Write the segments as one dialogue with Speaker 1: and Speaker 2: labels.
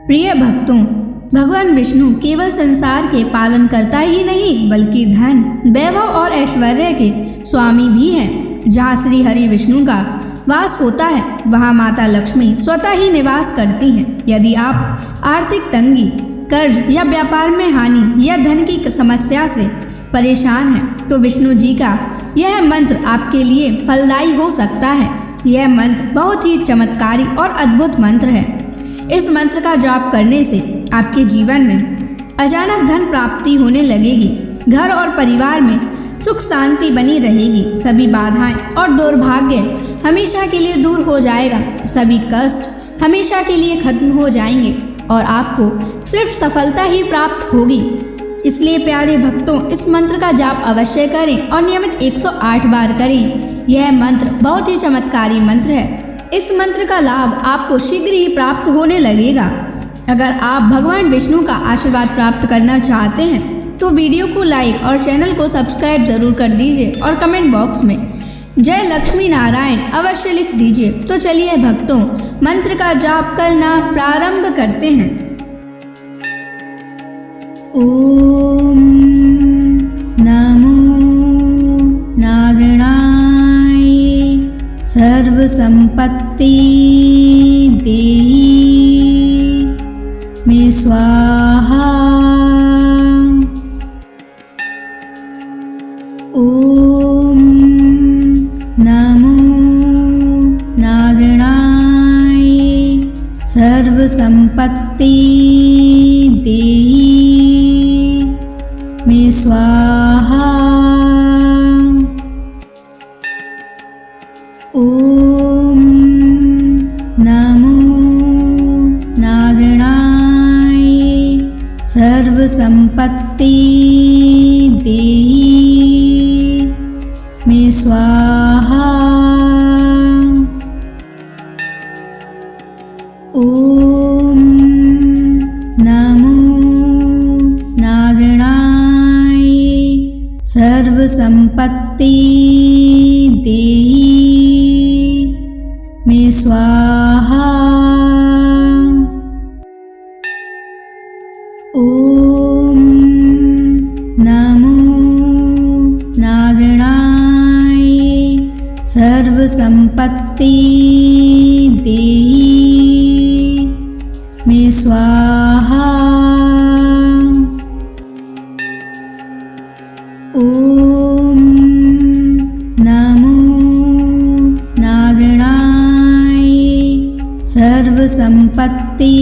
Speaker 1: प्रिय भक्तों, भगवान विष्णु केवल संसार के पालन करता ही नहीं बल्कि धन, वैभव और ऐश्वर्य के स्वामी भी हैं। जहाँ श्री हरि विष्णु का वास होता है वहाँ माता लक्ष्मी स्वतः ही निवास करती हैं। यदि आप आर्थिक तंगी, कर्ज या व्यापार में हानि या धन की समस्या से परेशान हैं तो विष्णु जी का यह मंत्र आपके लिए फलदायी हो सकता है। यह मंत्र बहुत ही चमत्कारी और अद्भुत मंत्र है। इस मंत्र का जाप करने से आपके जीवन में अचानक धन प्राप्ति होने लगेगी। घर और परिवार में सुख शांति बनी रहेगी। सभी बाधाएं और दुर्भाग्य हमेशा के लिए दूर हो जाएगा। सभी कष्ट हमेशा के लिए खत्म हो जाएंगे और आपको सिर्फ सफलता ही प्राप्त होगी। इसलिए प्यारे भक्तों, इस मंत्र का जाप अवश्य करें और नियमित 108 बार करें। यह मंत्र बहुत ही चमत्कारी मंत्र है। इस मंत्र का लाभ आपको शीघ्र ही प्राप्त होने लगेगा। अगर आप भगवान विष्णु का आशीर्वाद प्राप्त करना चाहते हैं तो वीडियो को लाइक और चैनल को सब्सक्राइब जरूर कर दीजिए और कमेंट बॉक्स में जय लक्ष्मी नारायण अवश्य लिख दीजिए। तो चलिए भक्तों, मंत्र का जाप करना प्रारंभ करते हैं। ओम नमो नारायणाय सर्व संपत्ति देहि मे स्वाहा। ओम नमो नारायणाय सर्व संपत्ति देहि मे स्वाहा। ओम नमो नारायणाय सर्व संपत्ति देहि मे स्वाहा। ओम नमो नारायणाय सर्व संपत्ति देहि मे स्वाहा। ओम नमो नारायणाय सर्व संपत्ति देहि मे स्वाहा। ओम नमो नारायणाय सर्व संपत्ति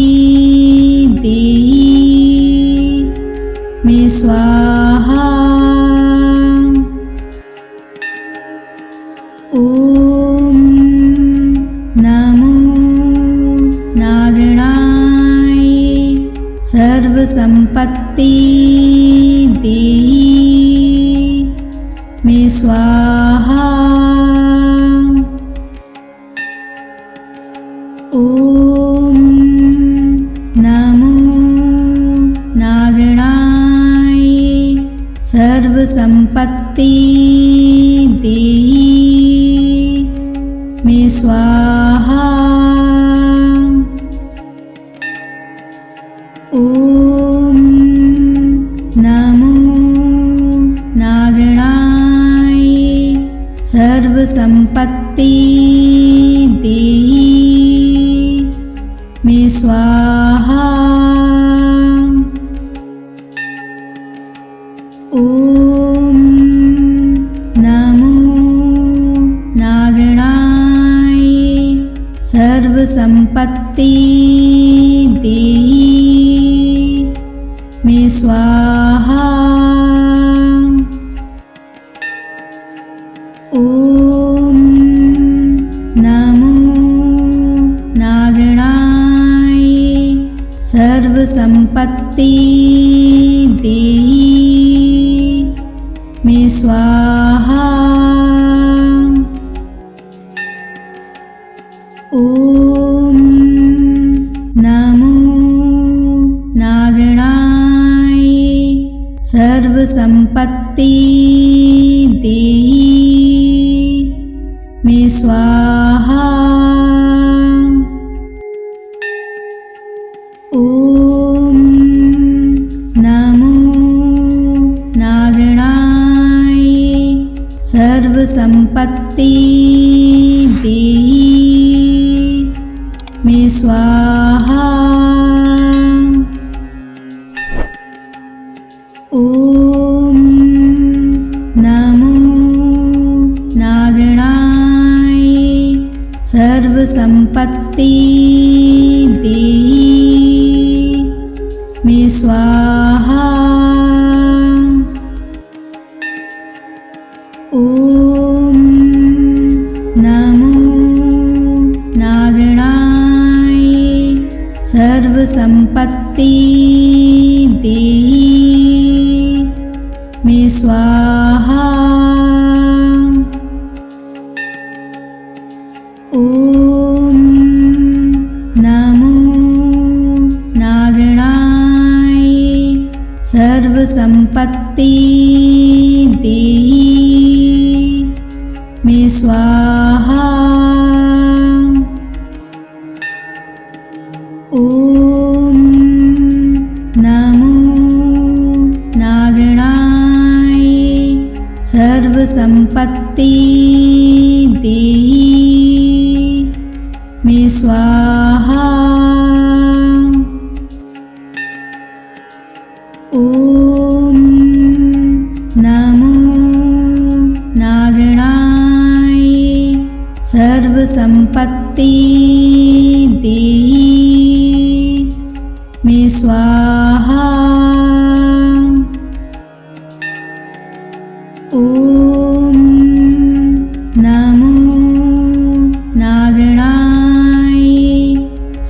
Speaker 1: देहि मे स्वाहा। ओम नमो नारायणाय सर्व संपत्ति देहि मे स्वाहा। ओम नमो नारायणाय सर्व संपत्ति देहि मे स्वाहा। ओम नमो नारायणाय सर्व संपत्ति देहि मे स्वाहा। ओम नमो नारायणाय सर्व संपत्ति देहि मे स्वाहा। ओम नमो नारायणाय सर्व संपत्ति देहि मे स्वाहा। ओम नमो नारायणाय सर्व संपत्ति देहि मे स्वाहा। ओम सर्वसंपत्ति देहि मे स्वाहा। ओम नमो नारायणाय सर्वसंपत्ति देहि मे स्वाहा। ओम नमो नारायणाय सर्वसंपत्ति देहि मे स्वाहा। ओम नमो नारायणाय सर्वसंपत्ति देहि मे स्वाहा। ओम नमो नारायणाय सर्वसंपत्ति देहि मे स्वाहा। ओम नमो नारायणाय सर्वसंपत्ति देहि मे स्वाहा। ओम नमो नारायणाय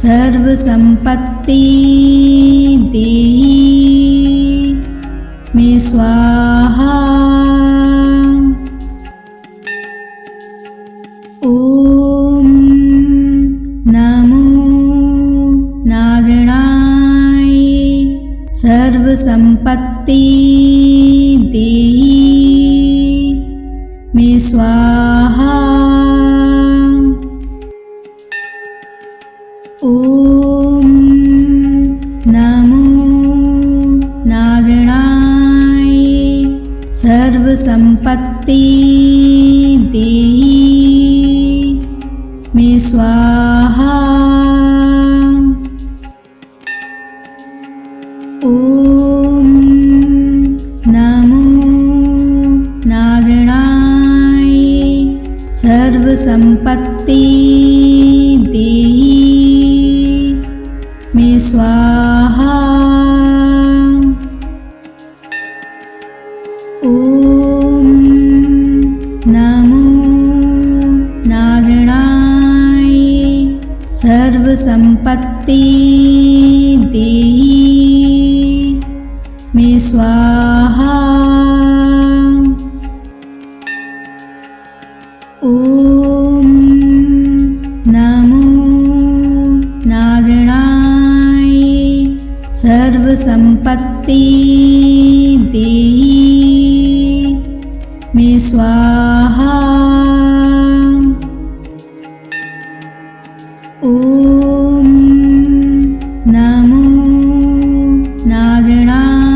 Speaker 1: सर्वसंपत्ति देहि मे स्वाहा। ओम नमो नारायणाय सर्वसंपत्ति देहि मे स्वाहा। ओम नमो नारायणाय सर्वसंपत्ति देहि मे स्वाहा। ओम नमो नारायणाय सर्वसंपत्ति देहि मे स्वाहा। ओम नमो नारायणाय सर्वसंपत्ति देहि मे स्वाहा। ओम नमो नारायणाय सर्वसंपत्ति देहि मे स्वाहा। ओम नमो नारायणाय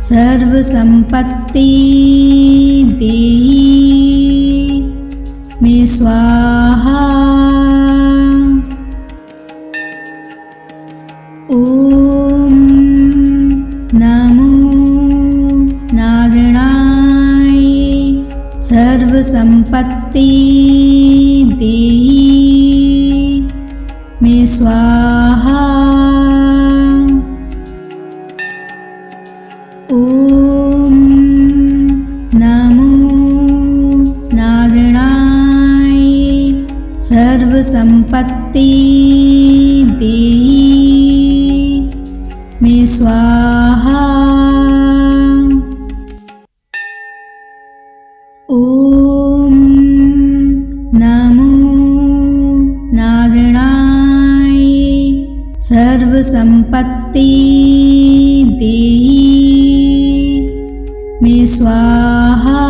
Speaker 1: सर्वसंपत्ति देहि मे स्वाहा। ओम नमो नारायणाय सर्वसंपत्ति देहि मे स्वाहा। ओम नमो नारायणाय सर्वसंपत्ति देहि मे स्वाहा। ओम नमो नारायणाय सर्वसंपत्ति देहि मे स्वाहा।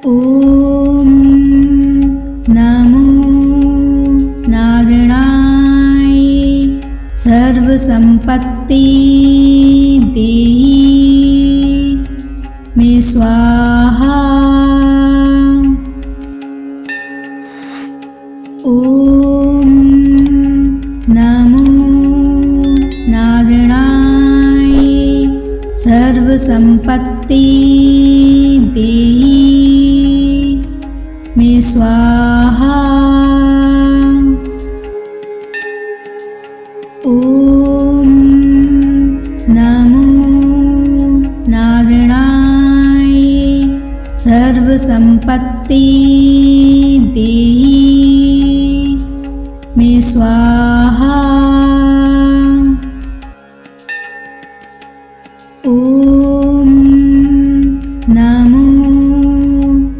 Speaker 1: ओम नमो नारायणाय सर्वसंपत्ति देहि स्वाहा। ओम नमो नारायणाय सर्वसंपत्ति देहि मे स्वाहा। ओम नमो नारायणाय सर्वसंपत्ति देहि मे स्वाहा। ओम नमो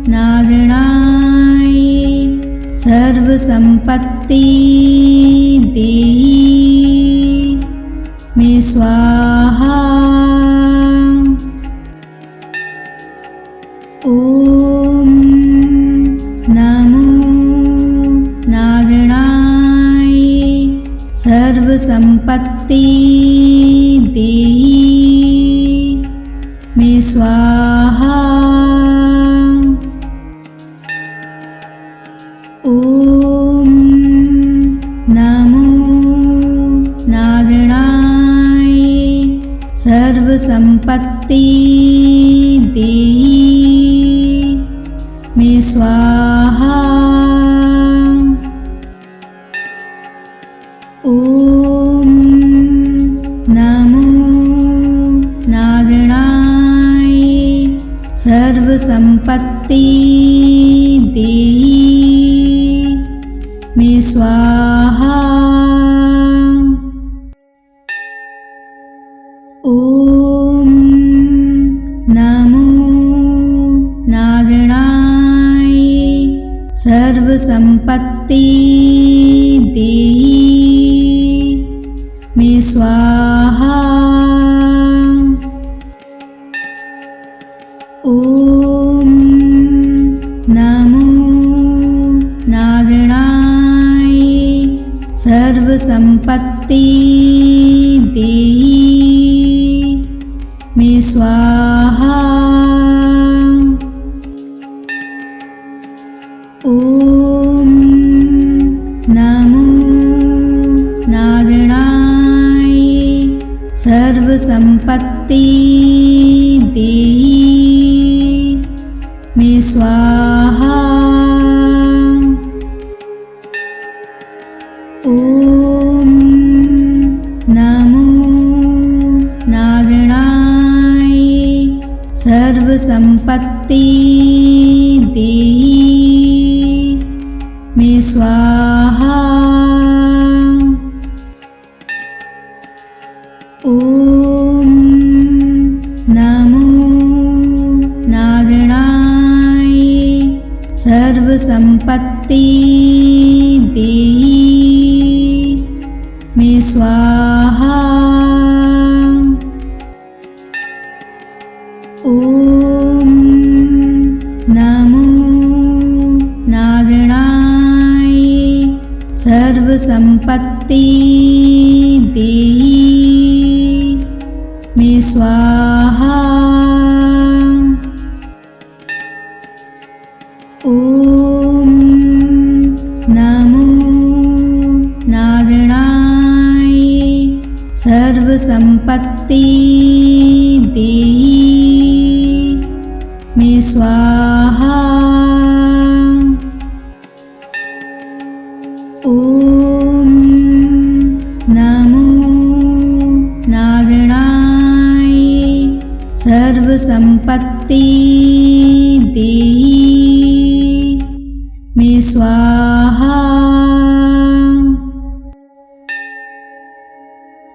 Speaker 1: नारायणाय सर्वसंपत्ति देहि मे स्वाहा। ओम नमो नारायणाय सर्वसंपत्ति देहि मे स्वाहा। ओम नमो नारायणाय सर्वसंपत्ति देहि मे स्वाहा। ओम नमो नारायणाय सर्वसंपत्ति देहि मे स्वाहा। ओम नमो नारायणाय सर्वसंपत्ति देहि मे स्वाहा। ओम नमो नारायणाय सर्वसंपत्ति देहि मे स्वाहा। ओम नमो नारायणाय सर्वसंपत्ति देहि मे स्वाहा। ओम नमो नारायणाय सर्वसंपत्ति देहि मे स्वाहा। ओम नमो नारायणाय सर्वसंपत्ति देहि मे स्वाहा। ओम नमो नारायणाय सर्वसंपत्ति देहि मे स्वाहा। ओम नमो नारायणाय सर्वसंपत्ति देहि मे स्वाहा। ओम नमो नारायणाय सर्वसंपत्ति देहि मे स्वाहा।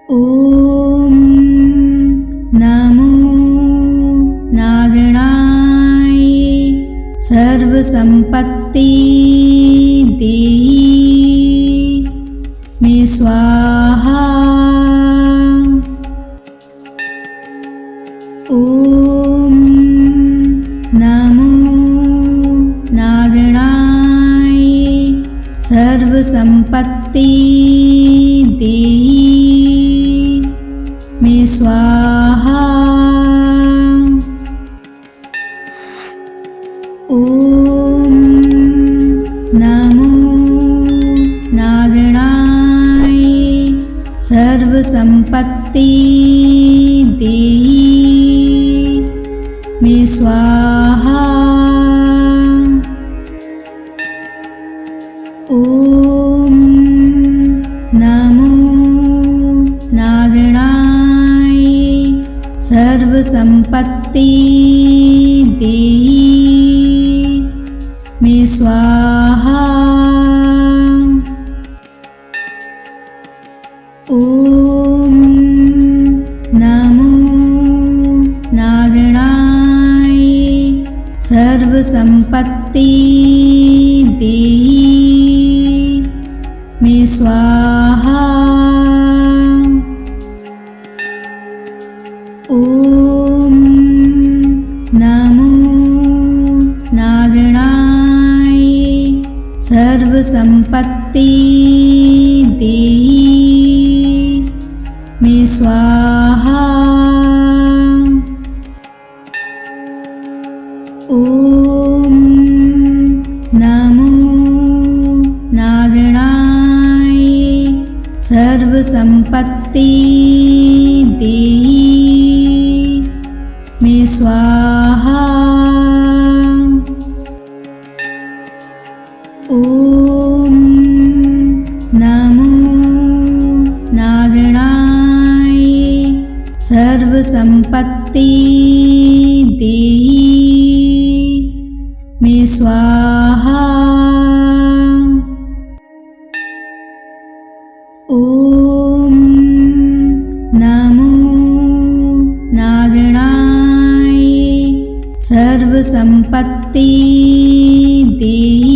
Speaker 1: ओम नमो नारायणाय सर्वसंपत्ति देहि मे स्वाहा। ओम नमो नारायणाय सर्वसंपत्ति देहि मे स्वाहा। सर्वसंपत्ति देहि मे स्वाहा। ओम नमो नारायणाय सर्वसंपत्ति देहि मे स्वाहा। ओम नमो नारायणाय सर्वसंपत्ति देहि मे स्वाहा। ओम नमो नारायणाय सर्वसंपत्ति देहि मे स्वाहा। ओम नमो नारायणाय सर्वसंपत्ति देहि मे स्वाहा। ओम नमो नारायणाय सर्वसंपत्ति देहि मे स्वाहा। ओम नमो नारायणाय सर्वसंपत्ति देहि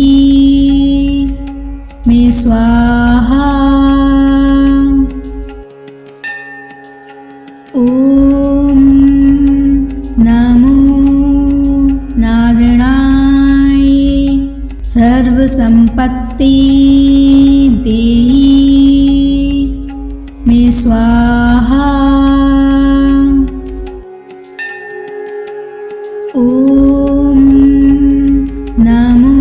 Speaker 1: मे स्वाहा। ओम नमो नारायणाय सर्वसंपत्ति देहि मे स्वाहा। ओम नमो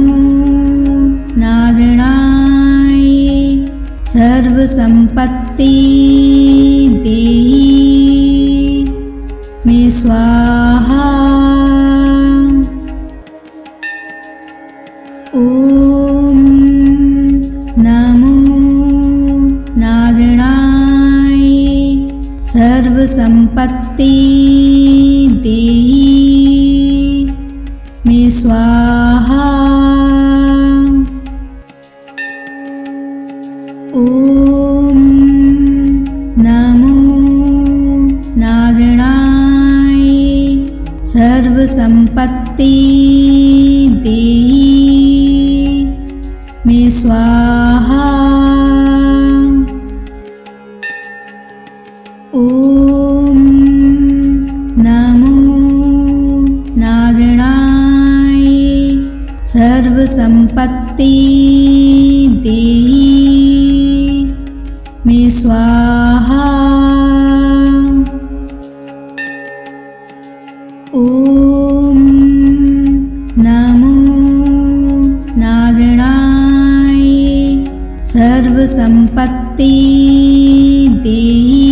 Speaker 1: नारायणाय सर्वसंपत्ति देहि मे स्वाहा। ओम नमो नारायणाय सर्वसंपत्ति देहि मे स्वाहा। ओम नमो नारायणाय सर्वसंपत्ति देहि मे स्वाहा। ओम नमो नारायणाय सर्वसंपत्ति देहि मे स्वाहा। ओम नमो नारायणाय सर्वसंपत्ति देहि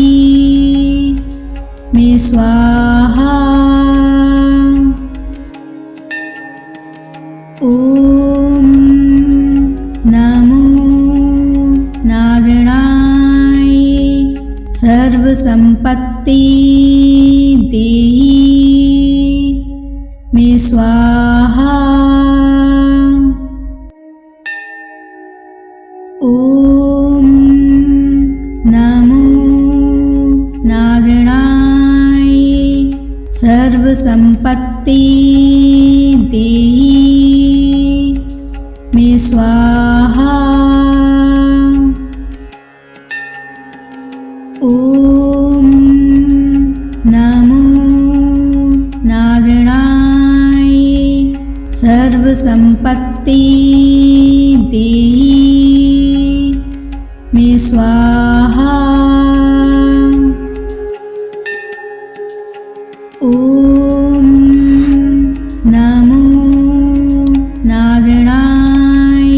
Speaker 1: मे स्वाहा। ओम नमो नारायणाय सर्वसंपत्ति देहि मे स्वाहा। ओम नमो नारायणाय सर्वसंपत्ति देहि मे स्वाहा। ओम नमो नारायणाय सर्वसंपत्ति देहि मे स्वाहा। ओम नमो नारायणाय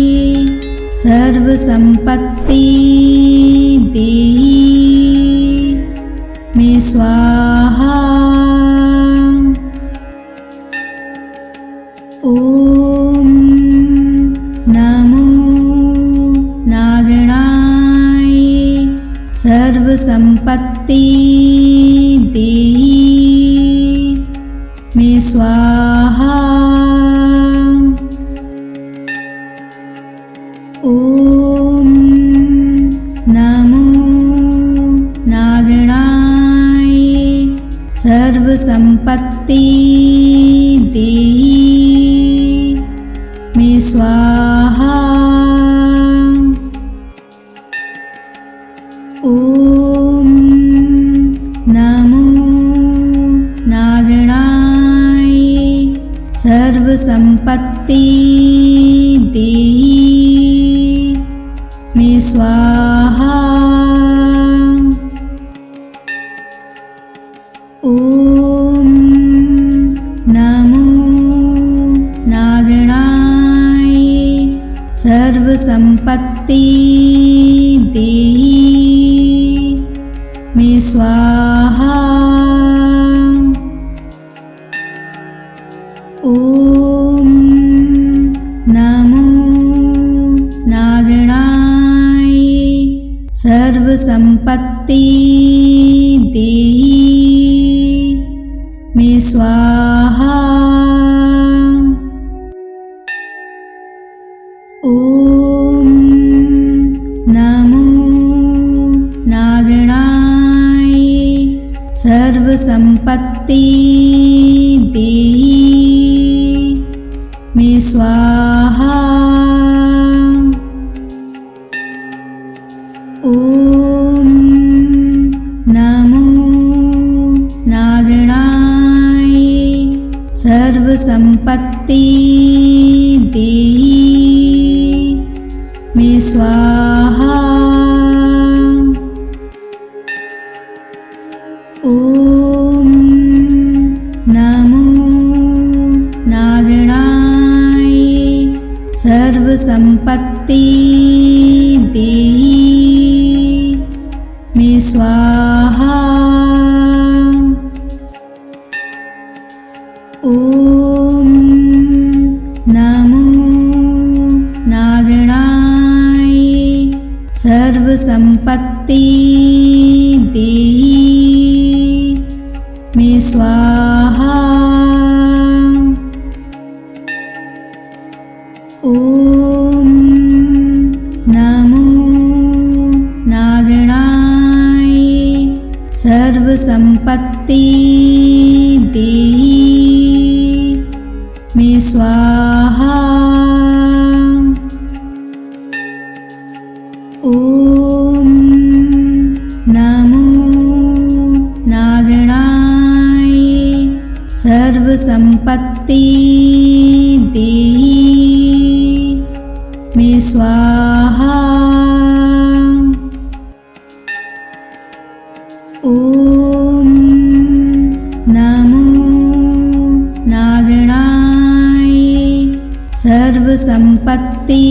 Speaker 1: सर्वसंपत्ति देहि स्वाहा। ओम नमो नारायणाय सर्वसंपत्ति देहि मे स्वाहा। ओम नमो नारायणाय सर्वसंपत्ति देहि मे स्वाहा। ओम नमो नारायणाय सर्वसंपत्ति देहि मे स्वाहा। ओम नमो नारायणाय सर्वसंपत्ति देहि मे स्वाहा। ओम नमो नारायणाय सर्वसंपत्ति देहि मे स्वाहा। ओम नमो नारायणाय सर्वसंपत्ति देहि मे स्वाहा। ओम नमो नारायणाय सर्वसंपत्ति देहि मे स्वाहा। ओम नमो नारायणाय सर्वसंपत्ति देहि मे स्वाहा। ओम नमो नारायणाय सर्वसंपत्ति देहि मे स्वाहा। ओम नमो नारायणाय सर्वसंपत्ति देहि मे स्वाहा। ओम नमो नारायणाय सर्वसंपत्ति देहि मे स्वाहा। ओम नमो नारायणाय सर्वसंपत्ति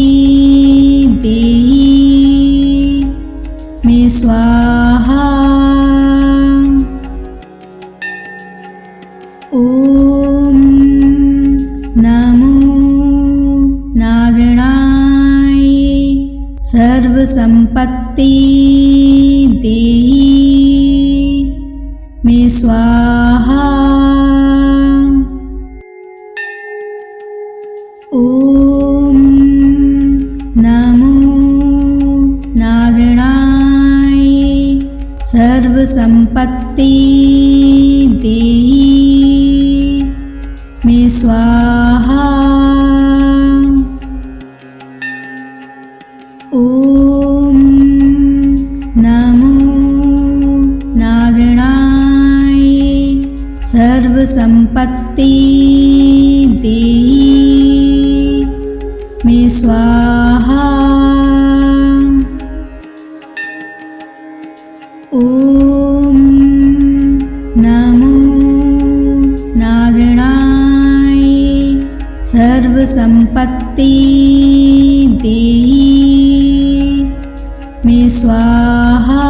Speaker 1: देहि मे स्वाहा। ओम नमो नारायणाय सर्वसंपत्ति देहि मे स्वाहा। ओम नमो नारायणाय सर्वसंपत्ति देहि मे स्वाहा। ओम नमो नारायणाय सर्वसंपत्ति देहि मे स्वाहा। ओम नमो नारायणाय सर्वसंपत्ति देहि मे स्वाहा।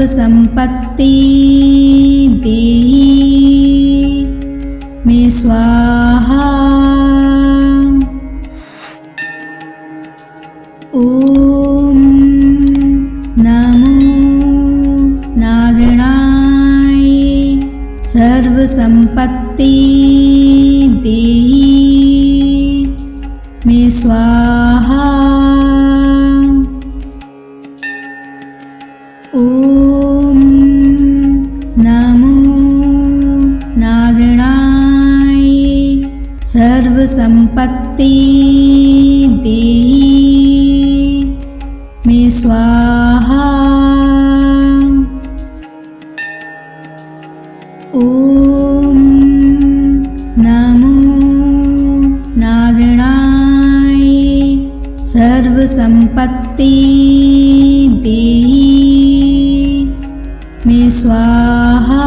Speaker 1: सर्वसंपत्ति देहि मे स्वाहा। ओम नमो नारायणाय सर्वसंपत्ति देहि मे स्वाहा। ओम नमो नारायणाय सर्वसंपत्ति देहि मे स्वाहा। ओम नमो नारायणाय सर्वसंपत्ति देहि मे स्वाहा।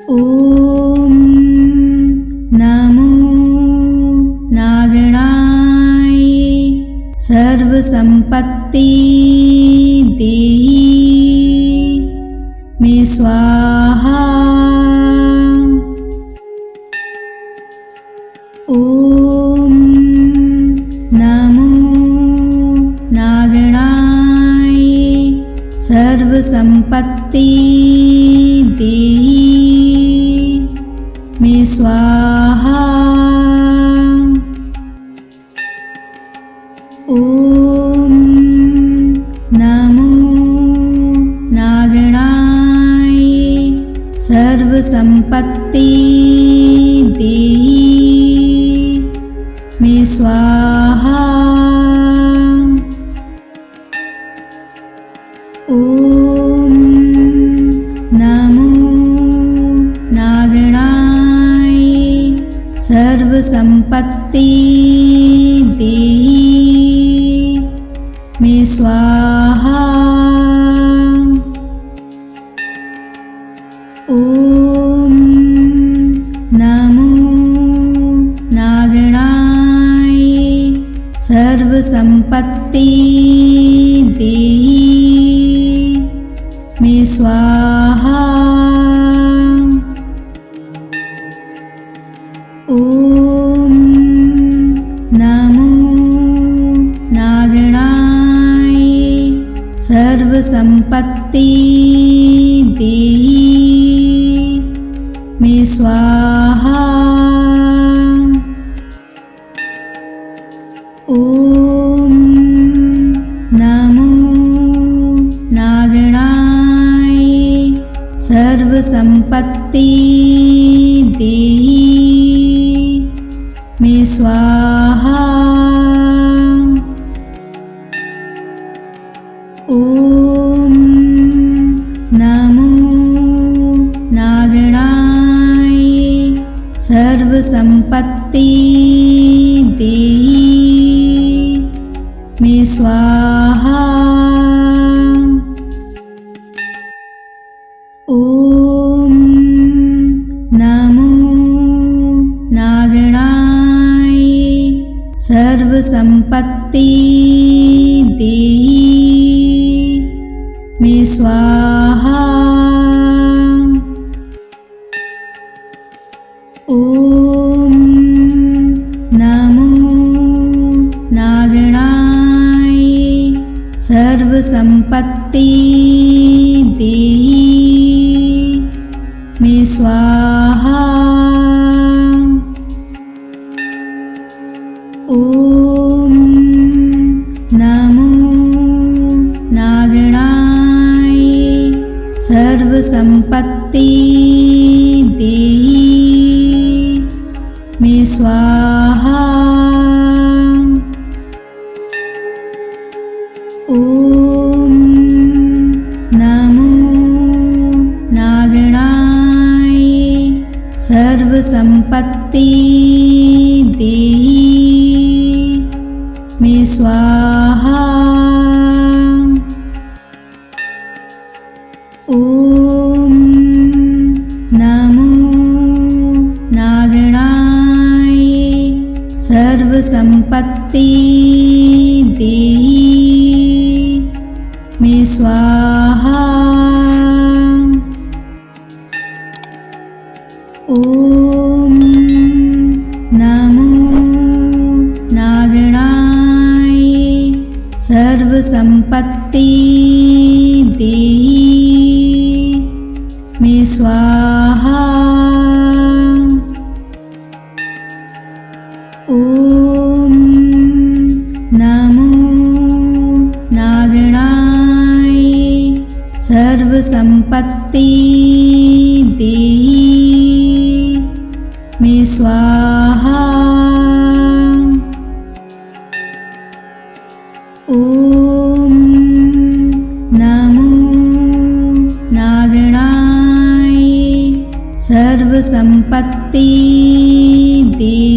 Speaker 1: ओम नमो नारायणाय सर्वसंपत्ति देहि मे स्वाहा। ओम नमो नारायणाय सर्वसंपत्ति देहि मे स्वाहा। ओम नमो नारायणाय सर्वसंपत्ति देहि मे स्वाहा। ओम नमो नारायणाय सर्वसंपत्ति देहि मे स्वाहा। ओम नमो नारायणाय सर्वसंपत्ति देहि मे स्वाहा। ओम नमो नारायणाय सर्वसंपत्ति देहि मे स्वाहा। ओम नमो नारायणाय सर्वसंपत्ति देहि मे स्वाहा। ओम नमो नारायणाय सर्वसंपत्ति देहि मे स्वाहा। ओम नमो नारायणाय सर्वसंपत्ति देहि मे स्वाहा। ओम नमो नारायणाय सर्वसंपत्ति देहि मे स्वाहा। ओम नमो नारायणाय सर्वसंपत्ति देहि मे स्वाहा। ओम नमो नारायणाय सर्वसंपत्ति देहि मे स्वाहा। ओम नमो नारायणाय सर्वसंपत्ति देहि स्वाहा। ओम नमो नारायणाय सर्वसंपत्ति देहि मे स्वाहा। ओम नमो नारायणाय सर्वसंपत्ति देहि मे स्वाहा। ओम नमो नारायणाय सर्वसंपत्ति देहि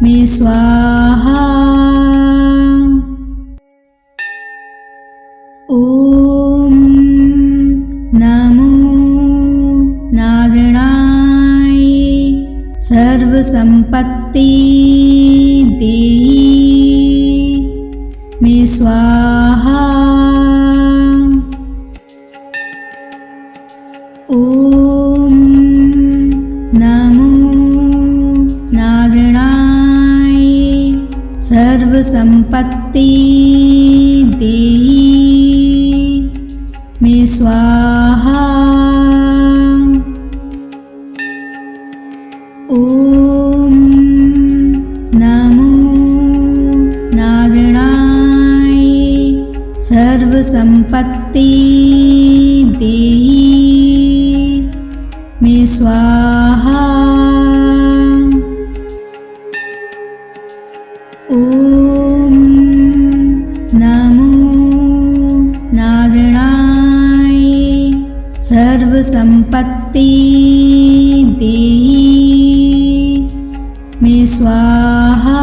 Speaker 1: मे स्वाहा। ओम नमो नारायणाय सर्वसंपत्ति देहि मे स्वाहा। ओम नमो नारायणाय सर्वसंपत्ति देहि मे स्वाहा। ओम नमो नारायणाय सर्वसंपत्ति देहि मे स्वाहा। ओम नमो नारायणाय सर्वसंपत्ति देहि मे स्वाहा।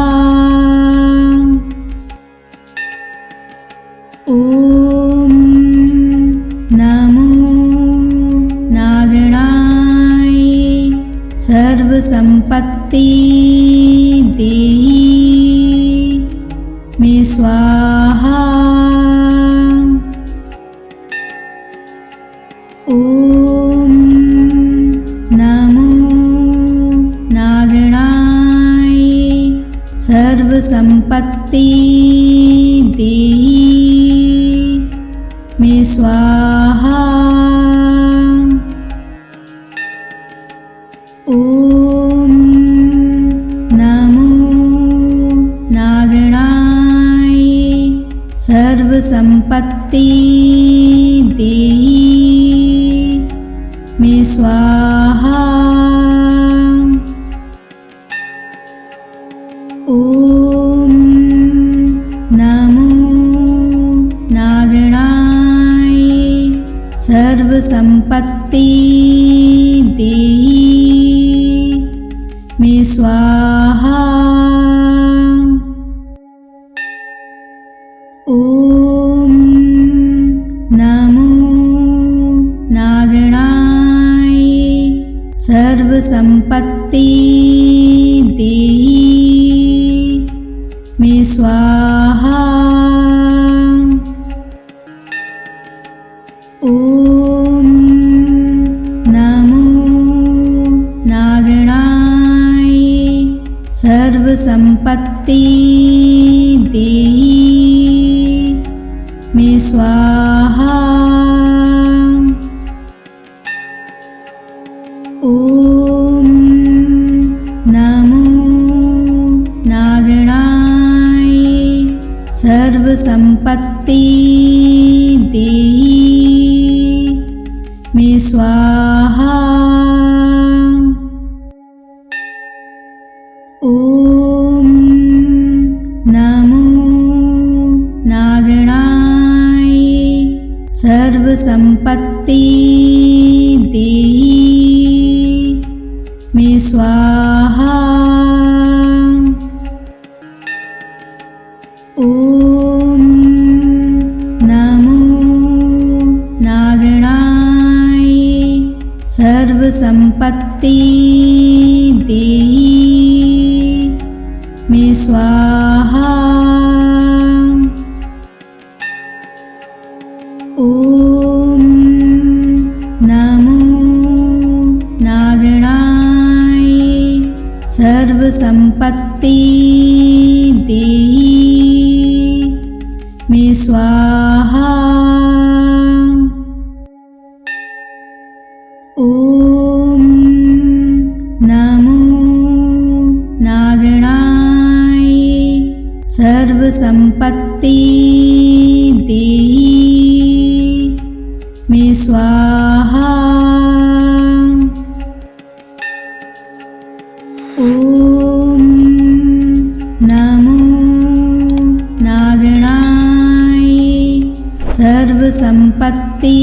Speaker 1: ओम नमो नारायणाय सर्वसंपत्ति देहि मे स्वाहा। ओम नमो नारायणाय सर्वसंपत्ति देहि मे स्वाहा। ओम नमो नारायणाय सर्वसंपत्ति देहि मे स्वाहा। ओम नमो नारायणाय सर्वसंपत्ति देहि मे स्वाहा। ओम नमो नारायणाय सर्वसंपत्ति देहि मे स्वाहा। ओम नमो नारायणाय सर्वसंपत्ति देहि मे स्वाहा। ओम नमो नारायणाय सर्वसंपत्ति देहि मे स्वाहा। ओम नमो नारायणाय सर्वसंपत्ति देहि मे स्वाहा। ओम नमो नारायणाय सर्वसंपत्ति देहि मे स्वाहा। सर्वसंपत्ति देहि मे स्वाहा। ओम नमो नारायणाय सर्वसंपत्ति देहि मे स्वाहा। ओम नमो नारायणाय सर्वसंपत्ति